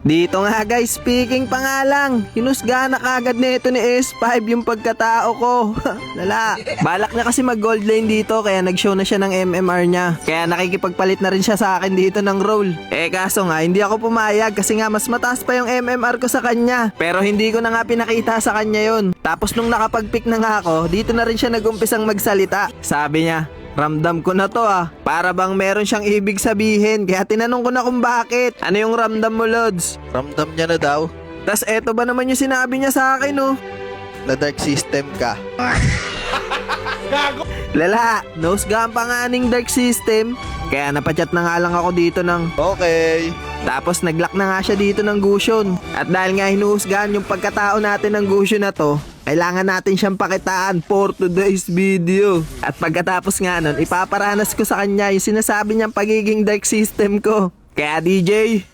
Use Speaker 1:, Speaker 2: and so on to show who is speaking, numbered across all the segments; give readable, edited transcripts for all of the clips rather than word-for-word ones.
Speaker 1: Dito nga guys, speaking pa nga lang, hinusgahan na kagad nito ni S5 yung pagkatao ko. Lala. Balak niya kasi mag gold lane dito kaya nag-show na siya ng MMR niya. Kaya nakikipagpalit na rin siya sa akin dito ng role. Kaso nga, hindi ako pumayag kasi nga mas mataas pa yung MMR ko sa kanya. Pero hindi ko na nga pinakita sa kanya yon. Tapos nung nakapag-pick na nga ako, dito na rin siya nag-umpisang magsalita. Sabi niya, ramdam ko na to para bang meron siyang ibig sabihin. Kaya tinanong ko na kung bakit. Ano yung ramdam mo, Lods?
Speaker 2: Ramdam niya na daw
Speaker 1: Tas eto ba naman yung sinabi niya sa akin,
Speaker 2: na dark system ka.
Speaker 1: Lala, nahusgahan pa nga ning dark system. Kaya napachat na nga lang ako dito ng
Speaker 2: Okay.
Speaker 1: tapos naglock na nga siya dito ng Gusion. At dahil nga hinuhusgahan yung pagkatao natin ng Gusion na to, kailangan natin siyang pakitaan for today's video. At pagkatapos nga nun, ipaparanas ko sa kanya yung sinasabi niyang pagiging dark system ko. Kaya DJ,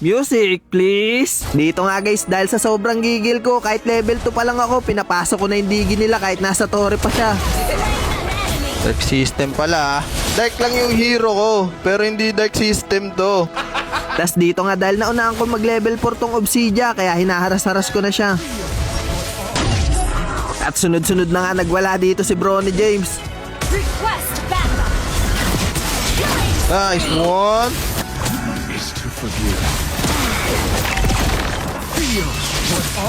Speaker 1: music please. Dito nga guys, dahil sa sobrang gigil ko, kahit level 2 pa lang ako, pinapasok ko na yung digi nila kahit nasa torre pa siya.
Speaker 2: Dark system pala. Dark lang yung hero ko, pero hindi dark system to.
Speaker 1: Tas dito nga dahil naunahan ko mag level 4 tong Obsidia, kaya hinaharas-haras ko na siya. At sunod-sunod na nga nagwala dito si Bronny James.
Speaker 3: Request backup.
Speaker 2: Nice one.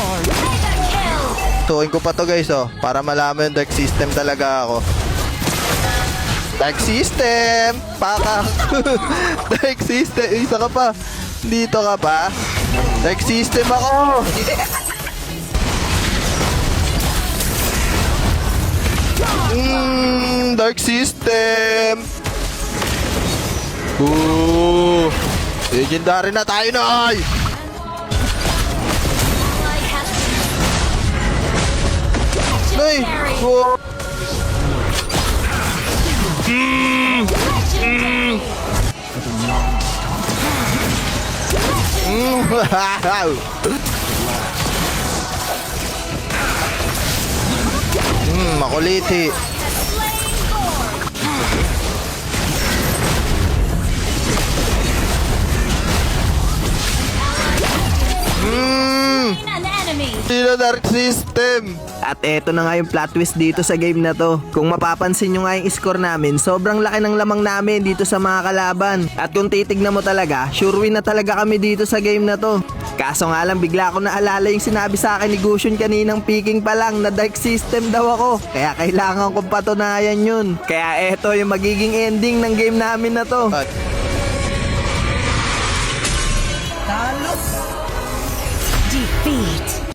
Speaker 3: Mega kill.
Speaker 2: Tukin ko pa to guys para malaman yung dark system talaga ako. Dark system! Paka! Dark system! Isa ka pa! Dito ka pa! Dark system ako! Dark system! Ooh! Legendary na tayo na ay! Nay! Oh! Wow! Makuliti.
Speaker 3: An enemy.
Speaker 2: Sino dark system?
Speaker 1: At eto na nga yung plot twist dito sa game na to. Kung mapapansin nyo nga yung score namin, sobrang laki ng lamang namin dito sa mga kalaban. At kung titignan mo talaga, sure win na talaga kami dito sa game na to. Kaso nga lang, bigla ko naalala yung sinabi sa akin ni Gusion kaninang picking pa lang na dark system daw ako. Kaya kailangan kong patunayan yun. Kaya eto yung magiging ending ng game namin na to.
Speaker 3: Defeat.